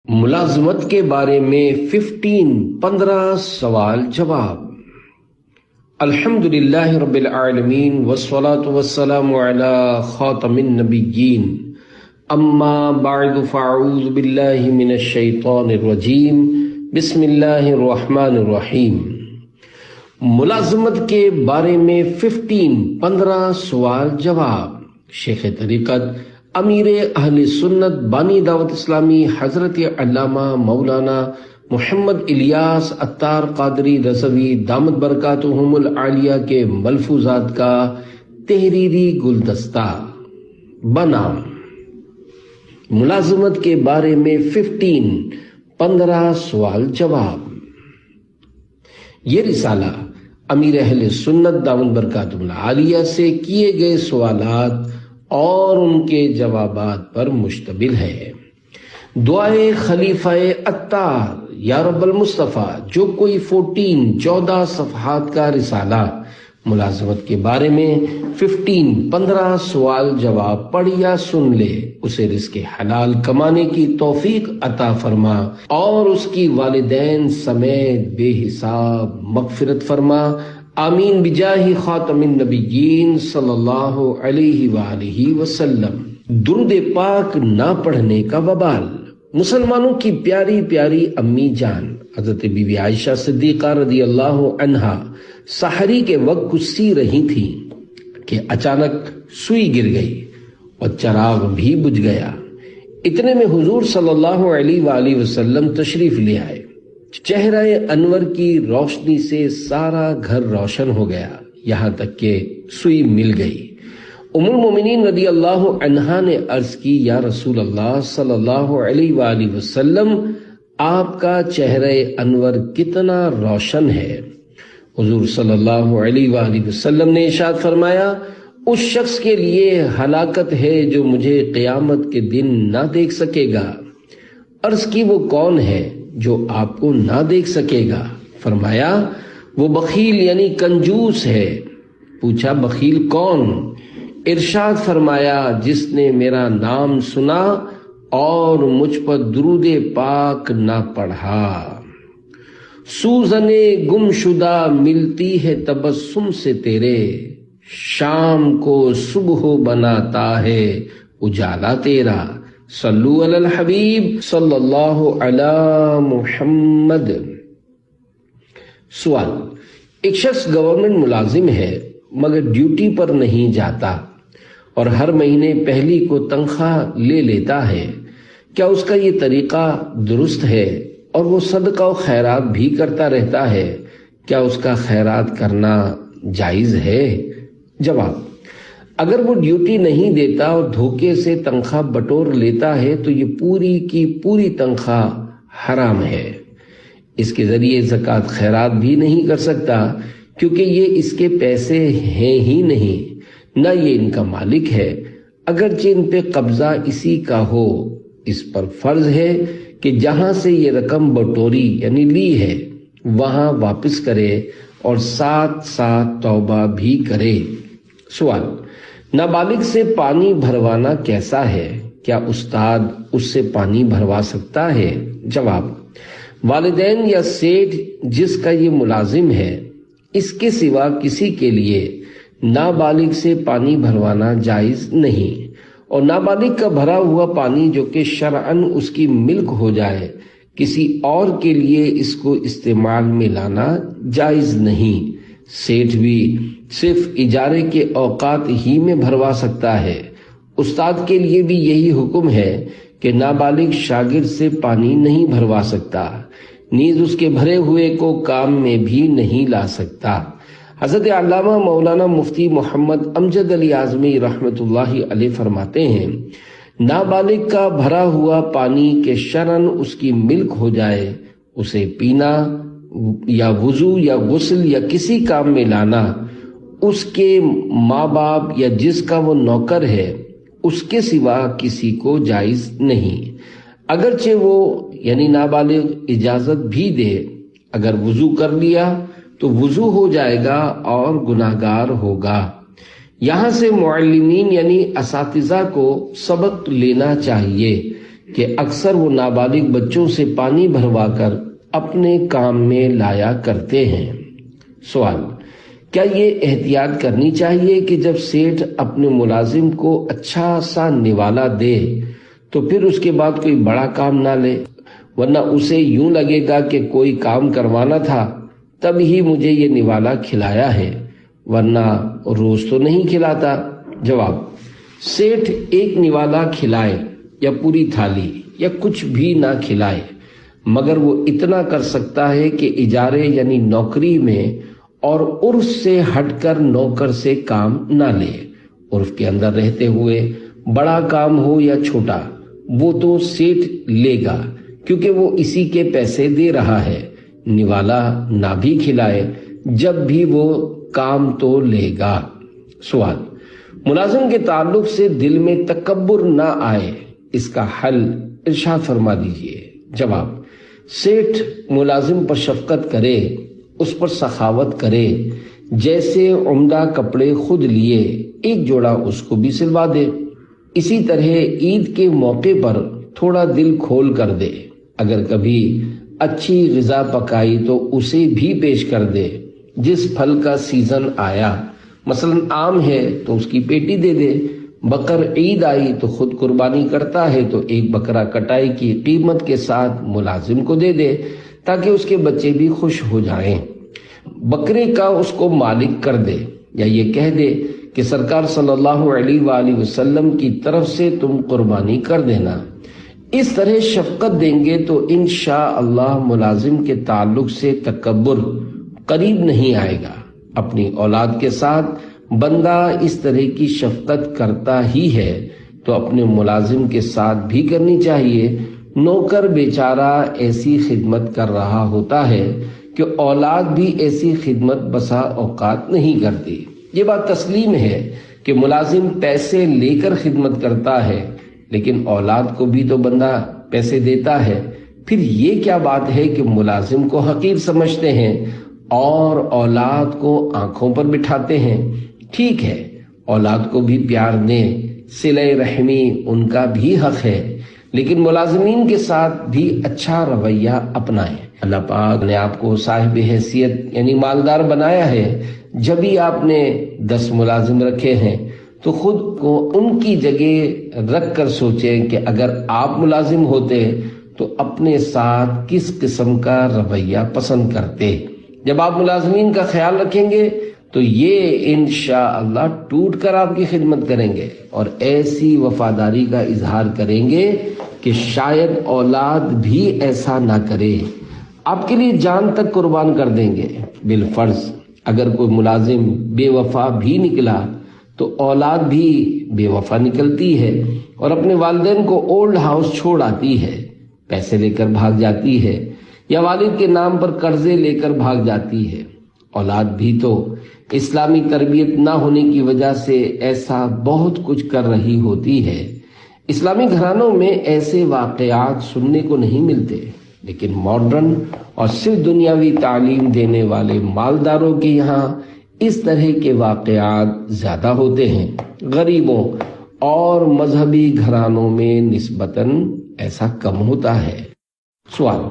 ملازمت کے بارے میں 15 سوال جواب۔ الحمدللہ رب العالمین والصلاة والسلام علی خاتم النبیین، اما بعد فاعوذ باللہ من الشیطان الرجیم، بسم اللہ الرحمن الرحیم۔ ملازمت کے بارے میں 15 سوال جواب۔ شیخ طریقت امیر اہل سنت بانی دعوت اسلامی حضرت علامہ مولانا محمد الیاس عطار قادری رضوی دامت برکاتہم العالیہ کے ملفوظات کا تحریری گلدستہ بنام ملازمت کے بارے میں 15 سوال جواب۔ یہ رسالہ امیر اہل سنت دامت برکاتہم العالیہ سے کیے گئے سوالات اور ان کے جوابات پر مشتمل ہے۔ دعائے خلیفہ عطار یا رب المصطفیٰ، جو کوئی 14 صفحات کا رسالہ ملازمت کے بارے میں 15 سوال جواب پڑھ یا سن لے، اسے رزق حلال کمانے کی توفیق عطا فرما اور اس کی والدین سمیت بے حساب مغفرت فرما، آمین بجاہ خاتم النبیین صلی اللہ علیہ وآلہ وسلم۔ درود پاک نہ پڑھنے کا وبال۔ مسلمانوں کی پیاری پیاری امی جان حضرت بی بی عائشہ صدیقہ رضی اللہ عنہا سحری کے وقت کچھ سی رہی تھیں کہ اچانک سوئی گر گئی اور چراغ بھی بجھ گیا۔ اتنے میں حضور صلی اللہ علیہ وآلہ وسلم تشریف لے آئے۔ چہرہ انور کی روشنی سے سارا گھر روشن ہو گیا، یہاں تک کہ سوئی مل گئی۔ ام المومنین رضی اللہ عنہا نے عرض کی، یا رسول اللہ صلی اللہ علیہ وآلہ وسلم، آپ کا چہرہ انور کتنا روشن ہے۔ حضور صلی اللہ علیہ وآلہ وسلم نے ارشاد فرمایا، اس شخص کے لیے ہلاکت ہے جو مجھے قیامت کے دن نہ دیکھ سکے گا۔ عرض کی، وہ کون ہے جو آپ کو نہ دیکھ سکے گا؟ فرمایا، وہ بخیل یعنی کنجوس ہے۔ پوچھا، بخیل کون؟ ارشاد فرمایا، جس نے میرا نام سنا اور مجھ پر درود پاک نہ پڑھا۔ سوزن گم شدہ ملتی ہے تبسم سے تیرے، شام کو صبح بناتا ہے اجالا تیرا۔ صلو علی الحبیب صلی اللہ علی محمد۔ سوال: ایک شخص گورنمنٹ ملازم ہے مگر ڈیوٹی پر نہیں جاتا اور ہر مہینے پہلی کو تنخواہ لے لیتا ہے، کیا اس کا یہ طریقہ درست ہے؟ اور وہ صدقہ و خیرات بھی کرتا رہتا ہے، کیا اس کا خیرات کرنا جائز ہے؟ جواب: اگر وہ ڈیوٹی نہیں دیتا اور دھوکے سے تنخواہ بٹور لیتا ہے تو یہ پوری کی پوری تنخواہ حرام ہے۔ اس کے ذریعے زکوٰۃ خیرات بھی نہیں کر سکتا، کیونکہ یہ اس کے پیسے ہیں ہی نہیں، نہ یہ ان کا مالک ہے۔ اگرچہ ان پہ قبضہ اسی کا ہو، اس پر فرض ہے کہ جہاں سے یہ رقم بٹوری یعنی لی ہے وہاں واپس کرے اور ساتھ ساتھ توبہ بھی کرے۔ سوال: نابالغ سے پانی بھروانا کیسا ہے؟ کیا استاد اس سے پانی بھروا سکتا ہے؟ جواب: والدین یا سیٹھ جس کا یہ ملازم ہے، اس کے سوا کسی کے لیے نابالغ سے پانی بھروانا جائز نہیں، اور نابالغ کا بھرا ہوا پانی جو کہ شرعاً اس کی ملک ہو جائے، کسی اور کے لیے اس کو استعمال میں لانا جائز نہیں۔ سیٹھ بھی صرف اجارے کے اوقات ہی میں بھروا سکتا ہے۔ استاد کے لیے بھی یہی حکم ہے کہ نابالغ شاگرد سے پانی نہیں بھروا سکتا، نیز اس کے بھرے ہوئے کو کام میں بھی نہیں لا سکتا۔ حضرت علامہ مولانا مفتی محمد امجد علی اعظمی رحمۃ اللہ علیہ فرماتے ہیں، نابالغ کا بھرا ہوا پانی کے شرعاً اس کی ملک ہو جائے، اسے پینا یا وضو یا غسل یا کسی کام میں لانا اس کے ماں باپ یا جس کا وہ نوکر ہے اس کے سوا کسی کو جائز نہیں، اگرچہ وہ یعنی نابالغ اجازت بھی دے۔ اگر وضو کر لیا تو وضو ہو جائے گا اور گناہگار ہوگا۔ یہاں سے معلمین یعنی اساتذہ کو سبق لینا چاہیے کہ اکثر وہ نابالغ بچوں سے پانی بھروا کر اپنے کام میں لایا کرتے ہیں۔ سوال: کیا یہ احتیاط کرنی چاہیے کہ جب سیٹھ اپنے ملازم کو اچھا سا نوالا دے تو پھر اس کے بعد کوئی بڑا کام نہ لے، ورنہ اسے یوں لگے گا کہ کوئی کام کروانا تھا تب ہی مجھے یہ نوالا کھلایا ہے، ورنہ روز تو نہیں کھلاتا؟ جواب: سیٹھ ایک نوالا کھلائے یا پوری تھالی یا کچھ بھی نہ کھلائے، مگر وہ اتنا کر سکتا ہے کہ اجارے یعنی نوکری میں اور عرف سے ہٹ کر نوکر سے کام نہ لے۔ عرف کے اندر رہتے ہوئے بڑا کام ہو یا چھوٹا وہ تو سیٹھ لے گا، کیونکہ وہ اسی کے پیسے دے رہا ہے۔ نوالا نہ بھی کھلائے، جب بھی وہ کام تو لے گا۔ سوال: ملازم کے تعلق سے دل میں تکبر نہ آئے، اس کا حل ارشاد فرما دیجئے۔ جواب: سیٹھ ملازم پر شفقت کرے، اس پر سخاوت کرے، جیسے عمدہ کپڑے خود لیے ایک جوڑا اس کو بھی سلوا دے۔ اسی طرح عید کے موقع پر تھوڑا دل کھول کر دے، اگر کبھی اچھی غذا پکائی تو اسے بھی پیش کر دے۔ جس پھل کا سیزن آیا، مثلا آم ہے تو اس کی پیٹی دے دے۔ بقر عید آئی تو خود قربانی کرتا ہے تو ایک بکرا کٹائی کی قیمت کے ساتھ ملازم کو دے دے تاکہ اس کے بچے بھی خوش ہو جائیں۔ بکرے کا اس کو مالک کر دے، یا یہ کہہ دے کہ سرکار صلی اللہ علیہ وآلہ وسلم کی طرف سے تم قربانی کر دینا۔ اس طرح شفقت دیں گے تو انشاءاللہ ملازم کے تعلق سے تکبر قریب نہیں آئے گا۔ اپنی اولاد کے ساتھ بندہ اس طرح کی شفقت کرتا ہی ہے تو اپنے ملازم کے ساتھ بھی کرنی چاہیے۔ نوکر بیچارہ ایسی خدمت کر رہا ہوتا ہے کہ اولاد بھی ایسی خدمت بسا اوقات نہیں کرتی۔ یہ بات تسلیم ہے کہ ملازم پیسے لے کر خدمت کرتا ہے، لیکن اولاد کو بھی تو بندہ پیسے دیتا ہے۔ پھر یہ کیا بات ہے کہ ملازم کو حقیر سمجھتے ہیں اور اولاد کو آنکھوں پر بٹھاتے ہیں؟ ٹھیک ہے، اولاد کو بھی پیار دیں، صلہ رحمی ان کا بھی حق ہے، لیکن ملازمین کے ساتھ بھی اچھا رویہ اپنائیں۔ اللہ پاک نے آپ کو صاحب حیثیت یعنی مالدار بنایا ہے۔ جب ہی آپ نے 10 ملازم رکھے ہیں تو خود کو ان کی جگہ رکھ کر سوچیں کہ اگر آپ ملازم ہوتے تو اپنے ساتھ کس قسم کا رویہ پسند کرتے۔ جب آپ ملازمین کا خیال رکھیں گے تو یہ انشاءاللہ ٹوٹ کر آپ کی خدمت کریں گے اور ایسی وفاداری کا اظہار کریں گے کہ شاید اولاد بھی ایسا نہ کرے، آپ کے لیے جان تک قربان کر دیں گے۔ بالفرض اگر کوئی ملازم بے وفا بھی نکلا تو اولاد بھی بے وفا نکلتی ہے اور اپنے والدین کو اولڈ ہاؤس چھوڑ آتی ہے، پیسے لے کر بھاگ جاتی ہے یا والد کے نام پر قرضے لے کر بھاگ جاتی ہے۔ اولاد بھی تو اسلامی تربیت نہ ہونے کی وجہ سے ایسا بہت کچھ کر رہی ہوتی ہے۔ اسلامی گھرانوں میں ایسے واقعات سننے کو نہیں ملتے، لیکن ماڈرن اور صرف دنیاوی تعلیم دینے والے مالداروں کے یہاں اس طرح کے واقعات زیادہ ہوتے ہیں۔ غریبوں اور مذہبی گھرانوں میں نسبتاً ایسا کم ہوتا ہے۔ سوال: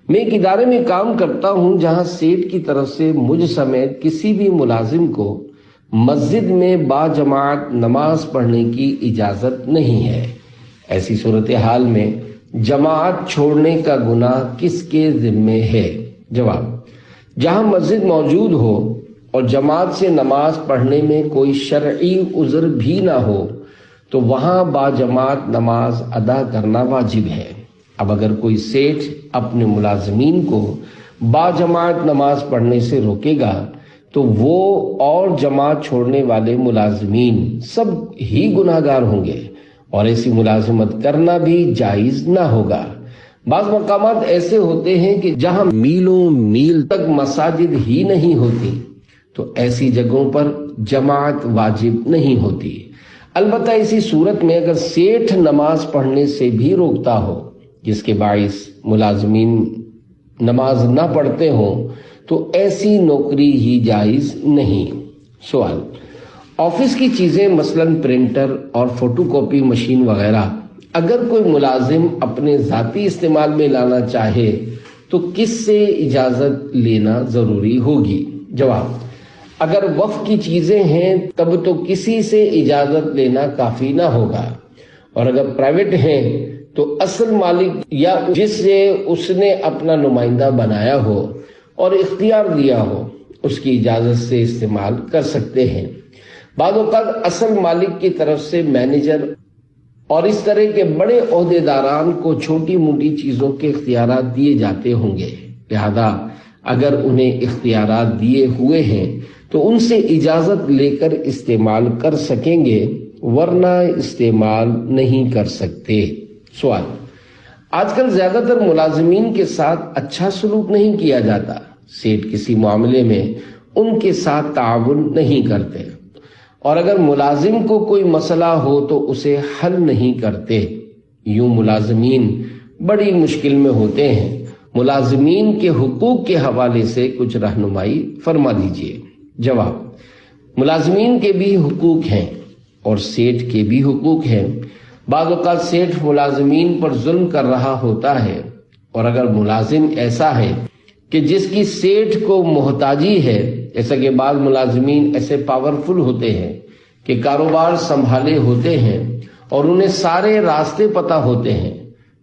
میں ایک ادارے میں کام کرتا ہوں جہاں سیٹ کی طرف سے مجھ سمیت کسی بھی ملازم کو مسجد میں باجماعت نماز پڑھنے کی اجازت نہیں ہے۔ ایسی صورتحال میں جماعت چھوڑنے کا گناہ کس کے ذمے ہے؟ جواب: جہاں مسجد موجود ہو اور جماعت سے نماز پڑھنے میں کوئی شرعی عذر بھی نہ ہو تو وہاں باجماعت نماز ادا کرنا واجب ہے۔ اب اگر کوئی سیٹھ اپنے ملازمین کو باجماعت نماز پڑھنے سے روکے گا تو وہ اور جماعت چھوڑنے والے ملازمین سب ہی گناہگار ہوں گے اور ایسی ملازمت کرنا بھی جائز نہ ہوگا۔ بعض مقامات ایسے ہوتے ہیں کہ جہاں میلوں میل تک مساجد ہی نہیں ہوتی تو ایسی جگہوں پر جماعت واجب نہیں ہوتی۔ البتہ اسی صورت میں اگر سیٹھ نماز پڑھنے سے بھی روکتا ہو جس کے باعث ملازمین نماز نہ پڑھتے ہوں تو ایسی نوکری ہی جائز نہیں۔ سوال: آفس کی چیزیں مثلا پرنٹر اور فوٹو کاپی مشین وغیرہ اگر کوئی ملازم اپنے ذاتی استعمال میں لانا چاہے تو کس سے اجازت لینا ضروری ہوگی؟ جواب: اگر وقف کی چیزیں ہیں تب تو کسی سے اجازت لینا کافی نہ ہوگا، اور اگر پرائیویٹ ہیں تو اصل مالک یا جس سے اس نے اپنا نمائندہ بنایا ہو اور اختیار دیا ہو اس کی اجازت سے استعمال کر سکتے ہیں۔ بعض اوقات اصل مالک کی طرف سے مینیجر اور اس طرح کے بڑے عہدیداران کو چھوٹی موٹی چیزوں کے اختیارات دیے جاتے ہوں گے، لہذا اگر انہیں اختیارات دیے ہوئے ہیں تو ان سے اجازت لے کر استعمال کر سکیں گے، ورنہ استعمال نہیں کر سکتے۔ سوال: آج کل زیادہ تر ملازمین کے ساتھ اچھا سلوک نہیں کیا جاتا، سیٹھ کسی معاملے میں ان کے ساتھ تعاون نہیں کرتے، اور اگر ملازم کو کوئی مسئلہ ہو تو اسے حل نہیں کرتے، یوں ملازمین بڑی مشکل میں ہوتے ہیں۔ ملازمین کے حقوق کے حوالے سے کچھ رہنمائی فرما دیجیے۔ جواب: ملازمین کے بھی حقوق ہیں اور سیٹھ کے بھی حقوق ہیں۔ بعض اوقات سیٹھ ملازمین پر ظلم کر رہا ہوتا ہے، اور اگر ملازم ایسا ہے کہ جس کی سیٹھ کو محتاجی ہے، جیسا کہ بعض ملازمین ایسے پاورفل ہوتے ہیں کہ کاروبار سنبھالے ہوتے ہیں اور انہیں سارے راستے پتہ ہوتے ہیں،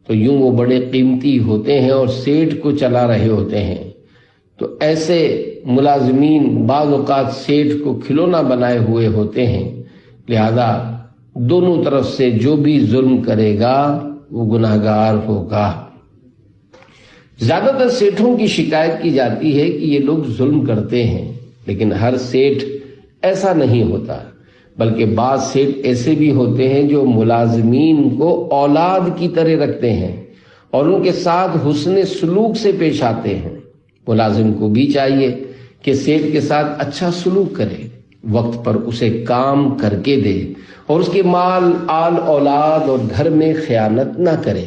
تو یوں وہ بڑے قیمتی ہوتے ہیں اور سیٹھ کو چلا رہے ہوتے ہیں، تو ایسے ملازمین بعض اوقات سیٹھ کو کھلونا بنائے ہوئے ہوتے ہیں، لہذا دونوں طرف سے جو بھی ظلم کرے گا وہ گناہگار ہوگا۔ زیادہ تر سیٹھوں کی شکایت کی جاتی ہے کہ یہ لوگ ظلم کرتے ہیں، لیکن ہر سیٹھ ایسا نہیں ہوتا، بلکہ بعض سیٹھ ایسے بھی ہوتے ہیں جو ملازمین کو اولاد کی طرح رکھتے ہیں اور ان کے ساتھ حسن سلوک سے پیش آتے ہیں۔ ملازم کو بھی چاہیے کہ سیٹھ کے ساتھ اچھا سلوک کرے، وقت پر اسے کام کر کے دے اور اس کے مال، آل اولاد اور گھر میں خیانت نہ کرے۔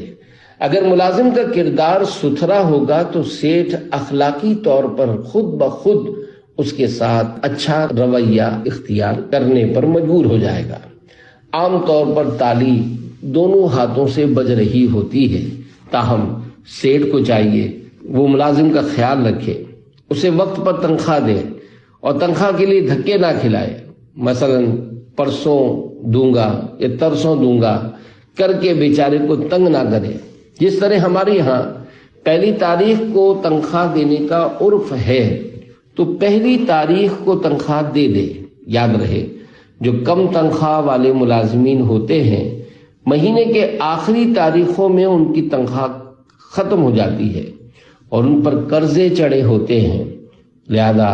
اگر ملازم کا کردار ستھرا ہوگا تو سیٹھ اخلاقی طور پر خود بخود اس کے ساتھ اچھا رویہ اختیار کرنے پر مجبور ہو جائے گا۔ عام طور پر تالی دونوں ہاتھوں سے بج رہی ہوتی ہے، تاہم سیٹھ کو چاہیے وہ ملازم کا خیال رکھے، اسے وقت پر تنخواہ دے اور تنخواہ کے لیے دھکے نہ کھلائے، مثلا پرسوں دوں گا یا ترسوں دوں گا کر کے بیچارے کو تنگ نہ کرے۔ جس طرح ہمارے یہاں پہلی تاریخ کو تنخواہ دینے کا عرف ہے تو پہلی تاریخ کو تنخواہ دے دے۔ یاد رہے جو کم تنخواہ والے ملازمین ہوتے ہیں مہینے کے آخری تاریخوں میں ان کی تنخواہ ختم ہو جاتی ہے اور ان پر قرضے چڑھے ہوتے ہیں، لہذا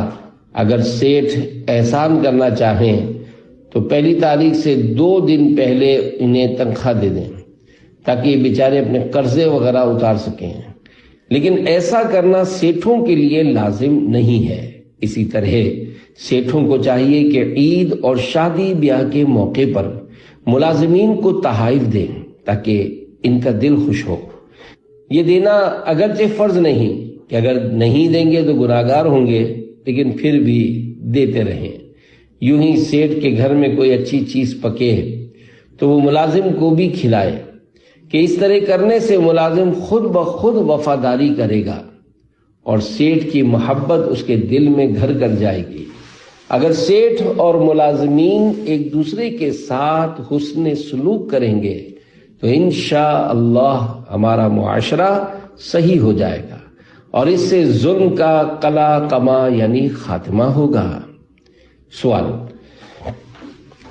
اگر سیٹھ احسان کرنا چاہیں تو پہلی تاریخ سے 2 دن پہلے انہیں تنخواہ دے دیں تاکہ یہ بیچارے اپنے قرضے وغیرہ اتار سکیں، لیکن ایسا کرنا سیٹھوں کے لیے لازم نہیں ہے۔ اسی طرح سیٹھوں کو چاہیے کہ عید اور شادی بیاہ کے موقع پر ملازمین کو تحائف دیں تاکہ ان کا دل خوش ہو۔ یہ دینا اگرچہ فرض نہیں کہ اگر نہیں دیں گے تو گناہگار ہوں گے، لیکن پھر بھی دیتے رہیں۔ یوں ہی سیٹھ کے گھر میں کوئی اچھی چیز پکے تو وہ ملازم کو بھی کھلائے کہ اس طرح کرنے سے ملازم خود بخود وفاداری کرے گا اور سیٹھ کی محبت اس کے دل میں گھر کر جائے گی۔ اگر سیٹھ اور ملازمین ایک دوسرے کے ساتھ حسن سلوک کریں گے تو انشاءاللہ ہمارا معاشرہ صحیح ہو جائے گا اور اس سے ظلم کا قلع قما یعنی خاتمہ ہوگا۔ سوال: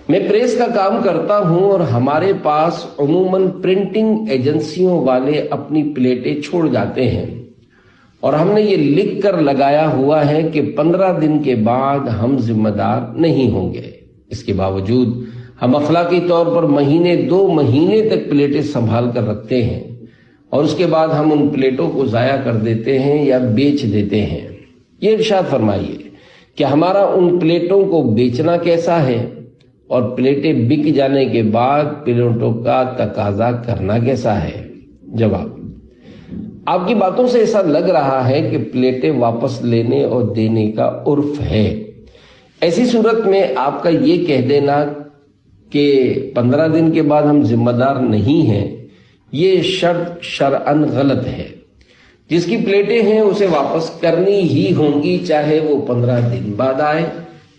میں پریس کا کام کرتا ہوں اور ہمارے پاس عموماً پرنٹنگ ایجنسیوں والے اپنی پلیٹیں چھوڑ جاتے ہیں اور ہم نے یہ لکھ کر لگایا ہوا ہے کہ 15 دن کے بعد ہم ذمہ دار نہیں ہوں گے۔ اس کے باوجود ہم اخلاقی طور پر 2 مہینے تک پلیٹیں سنبھال کر رکھتے ہیں اور اس کے بعد ہم ان پلیٹوں کو ضائع کر دیتے ہیں یا بیچ دیتے ہیں۔ یہ ارشاد فرمائیے کہ ہمارا ان پلیٹوں کو بیچنا کیسا ہے اور پلیٹیں بک جانے کے بعد پلیٹوں کا تقاضا کرنا کیسا ہے؟ جواب: آپ کی باتوں سے ایسا لگ رہا ہے کہ پلیٹیں واپس لینے اور دینے کا عرف ہے۔ ایسی صورت میں آپ کا یہ کہہ دینا کہ 15 دن کے بعد ہم ذمہ دار نہیں ہیں یہ شرط شرعن غلط ہے۔ جس کی پلیٹیں ہیں اسے واپس کرنی ہی ہوں گی، چاہے وہ 15 دن بعد آئے،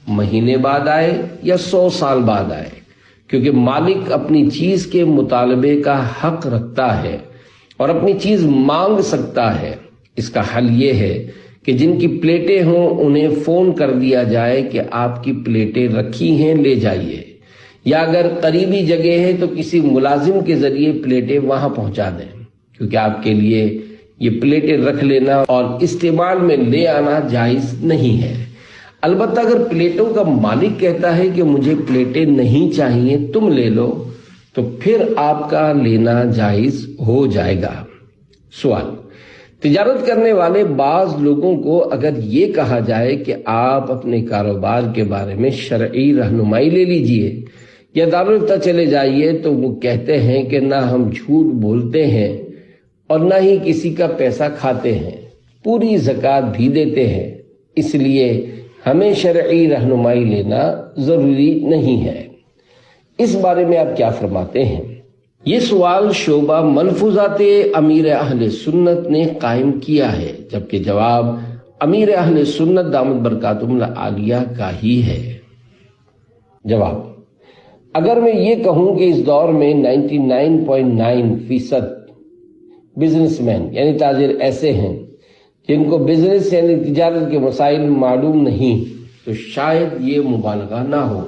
مہینے بعد آئے یا 100 سال بعد آئے، کیونکہ مالک اپنی چیز کے مطالبے کا حق رکھتا ہے اور اپنی چیز مانگ سکتا ہے۔ اس کا حل یہ ہے کہ جن کی پلیٹیں ہوں انہیں فون کر دیا جائے کہ آپ کی پلیٹیں رکھی ہیں، لے جائیے، یا اگر قریبی جگہ ہے تو کسی ملازم کے ذریعے پلیٹیں وہاں پہنچا دیں، کیونکہ آپ کے لیے یہ پلیٹیں رکھ لینا اور استعمال میں لے آنا جائز نہیں ہے۔ البتہ اگر پلیٹوں کا مالک کہتا ہے کہ مجھے پلیٹیں نہیں چاہیے، تم لے لو، تو پھر آپ کا لینا جائز ہو جائے گا۔ سوال: تجارت کرنے والے بعض لوگوں کو اگر یہ کہا جائے کہ آپ اپنے کاروبار کے بارے میں شرعی رہنمائی لے لیجئے یا دارالفتہ چلے جائیے، تو وہ کہتے ہیں کہ نہ ہم جھوٹ بولتے ہیں اور نہ ہی کسی کا پیسہ کھاتے ہیں، پوری زکوٰۃ بھی دیتے ہیں، اس لیے ہمیں شرعی رہنمائی لینا ضروری نہیں ہے۔ اس بارے میں آپ کیا فرماتے ہیں؟ یہ سوال شعبہ ملفوظات امیر اہل سنت نے قائم کیا ہے، جبکہ جواب امیر اہل سنت دامت برکاتہم العالیہ کا ہی ہے۔ جواب: اگر میں یہ کہوں کہ اس دور میں 99.9% بزنس مین یعنی تاجر ایسے ہیں جن کو بزنس یعنی تجارت کے مسائل معلوم نہیں، تو شاید یہ مبالغہ نہ ہو،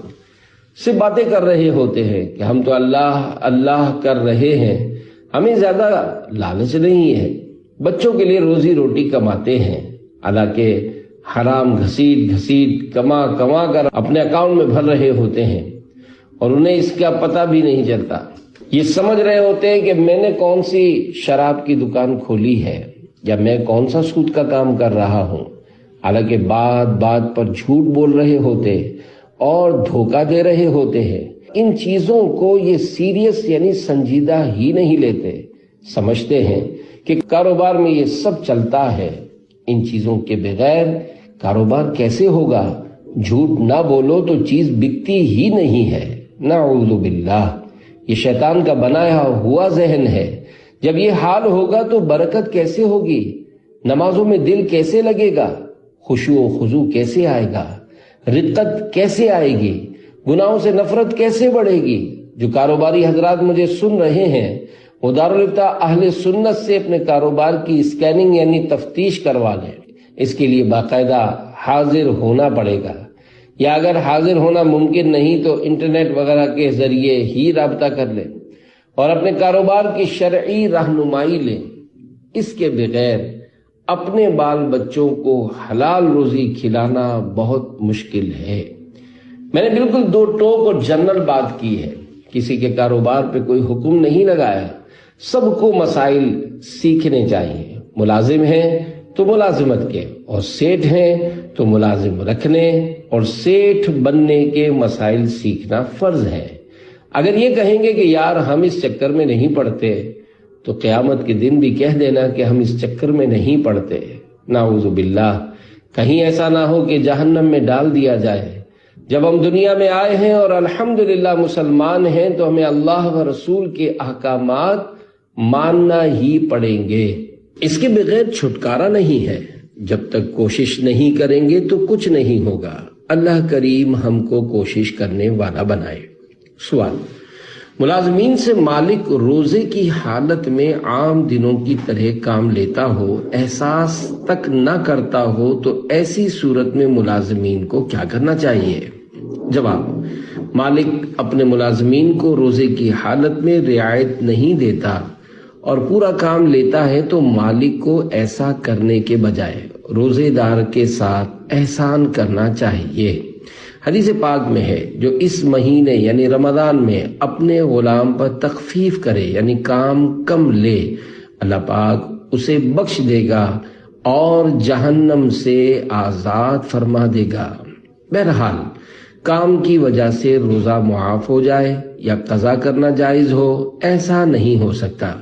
صرف باتیں کر رہے ہوتے ہیں کہ ہم تو اللہ اللہ کر رہے ہیں، ہمیں زیادہ لالچ نہیں ہے، بچوں کے لیے روزی روٹی کماتے ہیں، حالانکہ حرام گھسیٹ کما کر اپنے اکاؤنٹ میں بھر رہے ہوتے ہیں اور انہیں اس کا پتہ بھی نہیں چلتا۔ یہ سمجھ رہے ہوتے ہیں کہ میں نے کون سی شراب کی دکان کھولی ہے یا میں کون سا سود کا کام کر رہا ہوں، حالانکہ بات پر جھوٹ بول رہے ہوتے اور دھوکہ دے رہے ہوتے ہیں۔ ان چیزوں کو یہ سیریس یعنی سنجیدہ ہی نہیں لیتے، سمجھتے ہیں کہ کاروبار میں یہ سب چلتا ہے، ان چیزوں کے بغیر کاروبار کیسے ہوگا؟ جھوٹ نہ بولو تو چیز بکتی ہی نہیں ہے۔ نعوذ باللہ، یہ شیطان کا بنایا ہوا ذہن ہے۔ جب یہ حال ہوگا تو برکت کیسے ہوگی؟ نمازوں میں دل کیسے لگے گا؟ خشوع و خضوع کیسے آئے گا؟ رقت کیسے آئے گی؟ گناہوں سے نفرت کیسے بڑھے گی؟ جو کاروباری حضرات مجھے سن رہے ہیں وہ دارالفتہ اہل سنت سے اپنے کاروبار کی اسکیننگ یعنی تفتیش کروا لیں۔ اس کے لیے باقاعدہ حاضر ہونا پڑے گا، یا اگر حاضر ہونا ممکن نہیں تو انٹرنیٹ وغیرہ کے ذریعے ہی رابطہ کر لیں اور اپنے کاروبار کی شرعی رہنمائی لیں۔ اس کے بغیر اپنے بال بچوں کو حلال روزی کھلانا بہت مشکل ہے۔ میں نے بالکل دو ٹوک اور جنرل بات کی ہے، کسی کے کاروبار پہ کوئی حکم نہیں لگایا، سب کو مسائل سیکھنے چاہیے۔ ملازم ہیں تو ملازمت کے، اور سیٹھ ہیں تو ملازم رکھنے اور سیٹھ بننے کے مسائل سیکھنا فرض ہے۔ اگر یہ کہیں گے کہ یار ہم اس چکر میں نہیں پڑتے، تو قیامت کے دن بھی کہہ دینا کہ ہم اس چکر میں نہیں پڑتے۔ نعوذ باللہ، کہیں ایسا نہ ہو کہ جہنم میں ڈال دیا جائے۔ جب ہم دنیا میں آئے ہیں اور الحمدللہ مسلمان ہیں تو ہمیں اللہ و رسول کے احکامات ماننا ہی پڑیں گے، اس کے بغیر چھٹکارا نہیں ہے۔ جب تک کوشش نہیں کریں گے تو کچھ نہیں ہوگا۔ اللہ کریم ہم کو کوشش کرنے والا بنائے۔ سوال: ملازمین سے مالک روزے کی حالت میں عام دنوں کی طرح کام لیتا ہو، احساس تک نہ کرتا ہو، تو ایسی صورت میں ملازمین کو کیا کرنا چاہیے؟ جواب: مالک اپنے ملازمین کو روزے کی حالت میں رعایت نہیں دیتا اور پورا کام لیتا ہے تو مالک کو ایسا کرنے کے بجائے روزے دار کے ساتھ احسان کرنا چاہیے۔ حدیث پاک میں ہے، جو اس مہینے یعنی رمضان میں اپنے غلام پر تخفیف کرے یعنی کام کم لے، اللہ پاک اسے بخش دے گا اور جہنم سے آزاد فرما دے گا۔ بہرحال کام کی وجہ سے روزہ معاف ہو جائے یا قضا کرنا جائز ہو، ایسا نہیں ہو سکتا۔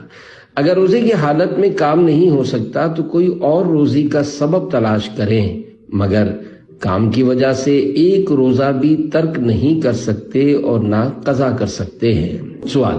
اگر روزے کی حالت میں کام نہیں ہو سکتا تو کوئی اور روزی کا سبب تلاش کریں، مگر کام کی وجہ سے ایک روزہ بھی ترک نہیں کر سکتے اور نہ قضا کر سکتے ہیں۔ سوال: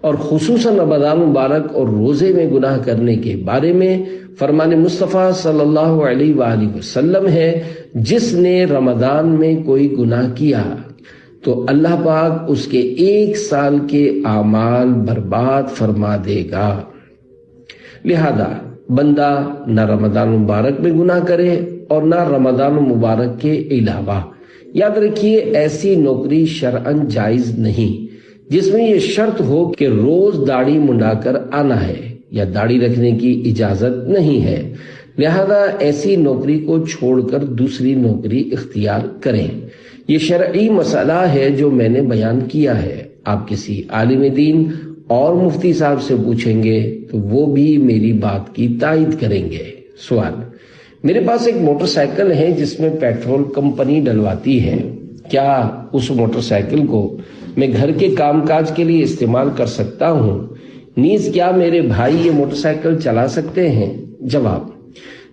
اور خصوصاً رمضان مبارک اور روزے میں گناہ کرنے کے بارے میں فرمان مصطفیٰ صلی اللہ علیہ وآلہ وسلم ہے، جس نے رمضان میں کوئی گناہ کیا تو اللہ پاک اس کے 1 سال کے اعمال برباد فرما دے گا۔ لہذا بندہ نہ رمضان مبارک میں گناہ کرے اور نہ رمضان مبارک کے علاوہ۔ یاد رکھیے، ایسی نوکری شرعاً جائز نہیں جس میں یہ شرط ہو کہ روز داڑھی منڈا کر آنا ہے یا داڑھی رکھنے کی اجازت نہیں ہے، لہذا ایسی نوکری کو چھوڑ کر دوسری نوکری اختیار کریں۔ یہ شرعی مسئلہ ہے جو میں نے بیان کیا ہے۔ آپ کسی عالم دین اور مفتی صاحب سے پوچھیں گے تو وہ بھی میری بات کی تائید کریں گے۔ سوال: میرے پاس ایک موٹر سائیکل ہے جس میں پیٹرول کمپنی ڈلواتی ہے، کیا اس موٹر سائیکل کو میں گھر کے کام کاج کے لیے استعمال کر سکتا ہوں؟ نیز کیا میرے بھائی یہ موٹر سائیکل چلا سکتے ہیں؟ جواب: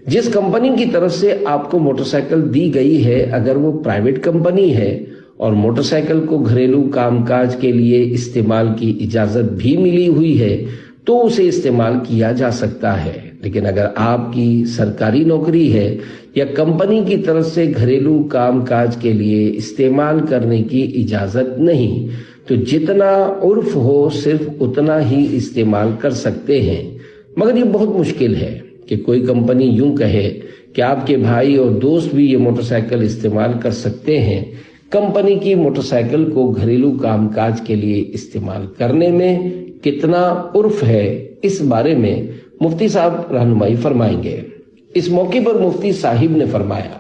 جس کمپنی کی طرف سے آپ کو موٹر سائیکل دی گئی ہے، اگر وہ پرائیویٹ کمپنی ہے اور موٹر سائیکل کو گھریلو کام کاج کے لیے استعمال کی اجازت بھی ملی ہوئی ہے تو اسے استعمال کیا جا سکتا ہے، لیکن اگر آپ کی سرکاری نوکری ہے یا کمپنی کی طرف سے گھریلو کام کاج کے لیے استعمال کرنے کی اجازت نہیں تو جتنا عرف ہو صرف اتنا ہی استعمال کر سکتے ہیں۔ مگر یہ بہت مشکل ہے کہ کوئی کمپنی یوں کہے کہ آپ کے بھائی اور دوست بھی یہ موٹر سائیکل استعمال کر سکتے ہیں۔ کمپنی کی موٹر سائیکل کو گھریلو کام کاج کے لیے استعمال کرنے میں کتنا عرف ہے، اس بارے میں مفتی صاحب رہنمائی فرمائیں گے۔ اس موقع پر مفتی صاحب نے فرمایا،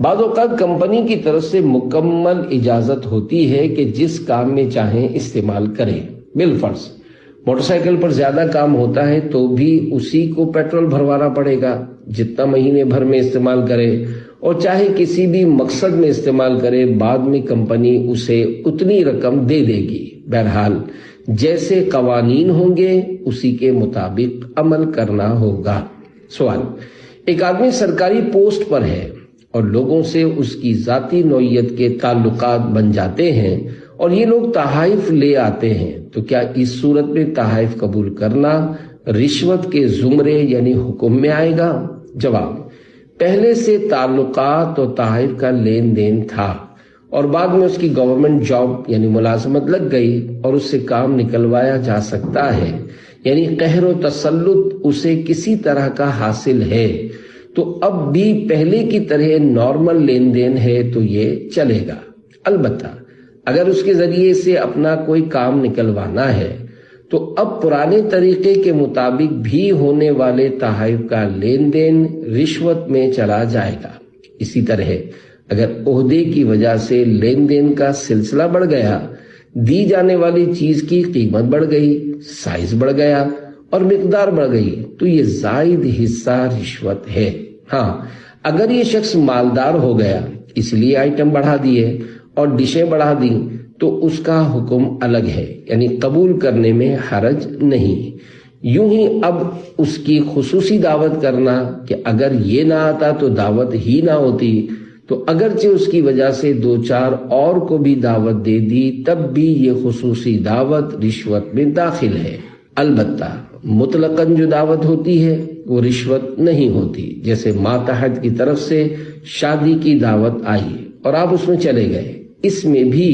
بعض اوقات کمپنی کی طرف سے مکمل اجازت ہوتی ہے کہ جس کام میں چاہیں استعمال کریں۔ بالفرض موٹر سائیکل پر زیادہ کام ہوتا ہے تو بھی اسی کو پیٹرول بھروانا پڑے گا جتنا مہینے بھر میں استعمال کرے، اور چاہے کسی بھی مقصد میں استعمال کرے، بعد میں کمپنی اسے اتنی رقم دے دے گی۔ بہرحال جیسے قوانین ہوں گے اسی کے مطابق عمل کرنا ہوگا۔ سوال: ایک آدمی سرکاری پوسٹ پر ہے اور لوگوں سے اس کی ذاتی نوعیت کے تعلقات بن جاتے ہیں اور یہ لوگ تحائف لے آتے ہیں، تو کیا اس صورت میں تحائف قبول کرنا رشوت کے زمرے یعنی حکم میں آئے گا؟ جواب: پہلے سے تعلقات اور تحائف کا لین دین تھا اور بعد میں اس کی گورنمنٹ جاب یعنی ملازمت لگ گئی اور اس سے کام نکلوایا جا سکتا ہے، یعنی قہر و تسلط اسے کسی طرح کا حاصل ہے، تو اب بھی پہلے کی طرح نارمل لین دین ہے تو یہ چلے گا۔ البتہ اگر اس کے ذریعے سے اپنا کوئی کام نکلوانا ہے تو اب پرانے طریقے کے مطابق بھی ہونے والے تحائف کا لین دین رشوت میں چلا جائے گا۔ اسی طرح اگر عہدے کی وجہ سے لین دین کا سلسلہ بڑھ گیا، دی جانے والی چیز کی قیمت بڑھ گئی، سائز بڑھ گیا اور مقدار بڑھ گئی تو یہ زائد حصہ رشوت ہے۔ ہاں، اگر یہ شخص مالدار ہو گیا اس لیے آئٹم بڑھا دیے اور ڈشیں بڑھا دیں تو اس کا حکم الگ ہے، یعنی قبول کرنے میں حرج نہیں۔ یوں ہی اب اس کی خصوصی دعوت کرنا کہ اگر یہ نہ آتا تو دعوت ہی نہ ہوتی، تو اگرچہ اس کی وجہ سے 2-4 اور کو بھی دعوت دے دی تب بھی یہ خصوصی دعوت رشوت میں داخل ہے۔ البتہ مطلقاً جو دعوت ہوتی ہے وہ رشوت نہیں ہوتی، جیسے ماتحت کی طرف سے شادی کی دعوت آئی اور آپ اس میں چلے گئے، اس میں بھی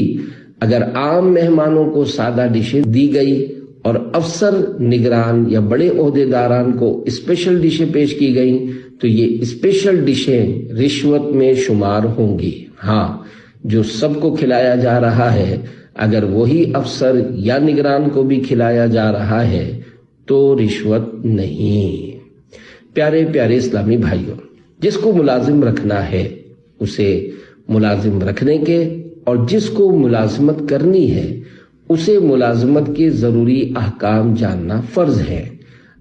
اگر عام مہمانوں کو سادہ ڈشیں دی گئی اور افسر نگران یا بڑے عہدے داران کو اسپیشل ڈشیں پیش کی گئیں تو یہ اسپیشل ڈشیں رشوت میں شمار ہوں گی۔ ہاں، جو سب کو کھلایا جا رہا ہے اگر وہی افسر یا نگران کو بھی کھلایا جا رہا ہے تو رشوت نہیں۔ پیارے پیارے اسلامی بھائیوں، جس کو ملازم رکھنا ہے اسے ملازم رکھنے کے اور جس کو ملازمت کرنی ہے اسے ملازمت کے ضروری احکام جاننا فرض ہے۔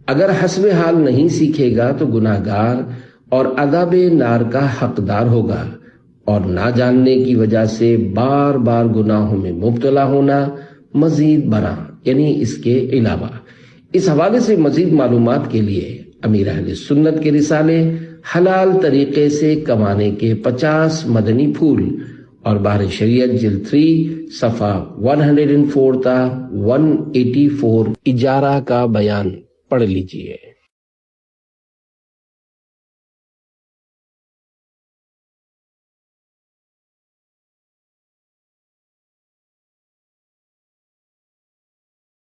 اگر حسب حال نہیں سیکھے گا تو گناہگار اور عذاب نار کا حقدار ہوگا، اور نہ جاننے کی وجہ سے بار بار گناہوں میں مبتلا ہونا مزید برا، یعنی اس کے علاوہ۔ اس حوالے سے مزید معلومات کے لیے امیر اہل سنت کے رسالے حلال طریقے سے کمانے کے 50 مدنی پھول اور بحر شریعت جلد 3 صفحہ 104 تا 184 اجارہ کا بیان پڑھ لیجئے۔